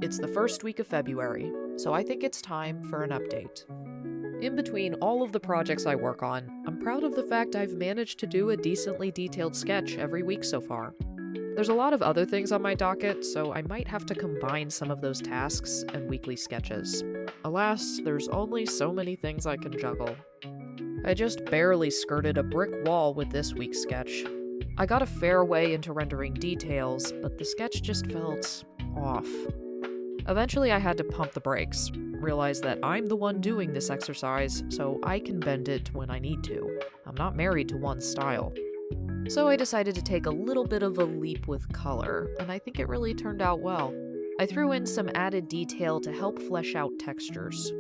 It's the first week of February, so I think it's time for an update. In between all of the projects I work on, I'm proud of the fact I've managed to do a decently detailed sketch every week so far. There's a lot of other things on my docket, so I might have to combine some of those tasks and weekly sketches. Alas, there's only so many things I can juggle. I just barely skirted a brick wall with this week's sketch. I got a fair way into rendering details, but the sketch just felt off. Eventually I had to pump the brakes, realize that I'm the one doing this exercise, so I can bend it when I need to. I'm not married to one style. So I decided to take a little bit of a leap with color, and I think it really turned out well. I threw in some added detail to help flesh out textures.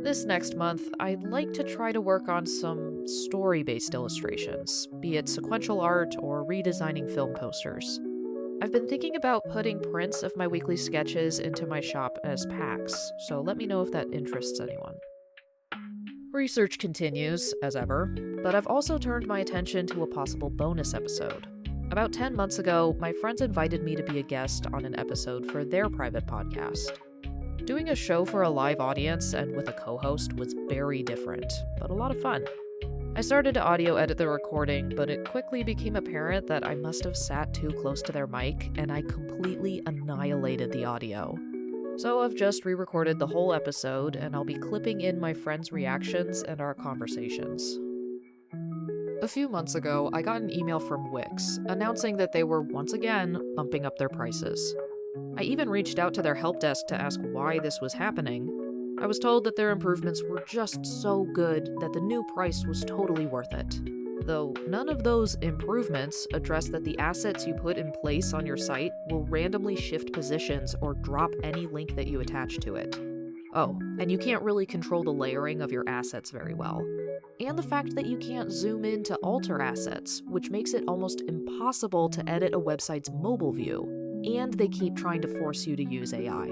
This next month, I'd like to try to work on some story-based illustrations, be it sequential art or redesigning film posters. I've been thinking about putting prints of my weekly sketches into my shop as packs, so let me know if that interests anyone. Research continues, as ever, but I've also turned my attention to a possible bonus episode. About 10 months ago, my friends invited me to be a guest on an episode for their private podcast. Doing a show for a live audience and with a co-host was very different, but a lot of fun. I started to audio edit the recording, but it quickly became apparent that I must have sat too close to their mic, and I completely annihilated the audio. So I've just re-recorded the whole episode, and I'll be clipping in my friends' reactions and our conversations. A few months ago, I got an email from Wix announcing that they were once again bumping up their prices. I even reached out to their help desk to ask why this was happening. I was told that their improvements were just so good that the new price was totally worth it. Though none of those improvements address that the assets you put in place on your site will randomly shift positions or drop any link that you attach to it. Oh, and you can't really control the layering of your assets very well. And the fact that you can't zoom in to alter assets, which makes it almost impossible to edit a website's mobile view, and they keep trying to force you to use AI.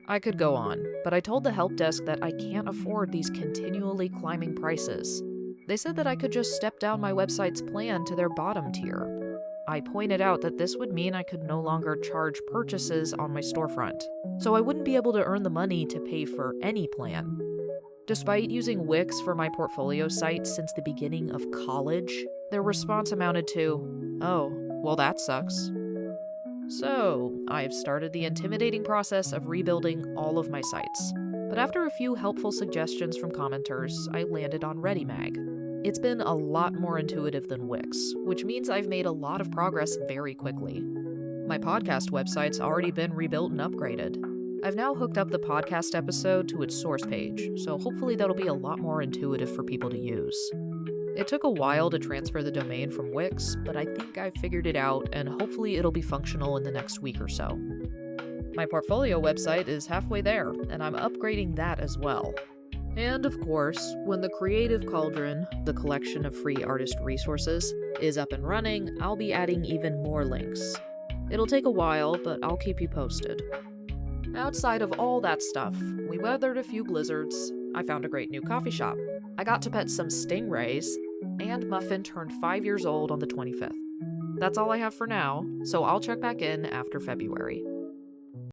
I could go on, but I told the help desk that I can't afford these continually climbing prices. They said that I could just step down my website's plan to their bottom tier. I pointed out that this would mean I could no longer charge purchases on my storefront, so I wouldn't be able to earn the money to pay for any plan. Despite using Wix for my portfolio site since the beginning of college, their response amounted to, "Oh, well that sucks." So, I've started the intimidating process of rebuilding all of my sites. But after a few helpful suggestions from commenters, I landed on ReadyMag. It's been a lot more intuitive than Wix, which means I've made a lot of progress very quickly. My podcast website's already been rebuilt and upgraded. I've now hooked up the podcast episode to its source page, so hopefully that'll be a lot more intuitive for people to use. It took a while to transfer the domain from Wix, but I think I've figured it out, and hopefully it'll be functional in the next week or so. My portfolio website is halfway there, and I'm upgrading that as well. And of course, when the Creative Cauldron, the collection of free artist resources, is up and running, I'll be adding even more links. It'll take a while, but I'll keep you posted. Outside of all that stuff, we weathered a few blizzards, I found a great new coffee shop, I got to pet some stingrays, and Muffin turned 5 years old on the 25th. That's all I have for now, so I'll check back in after February.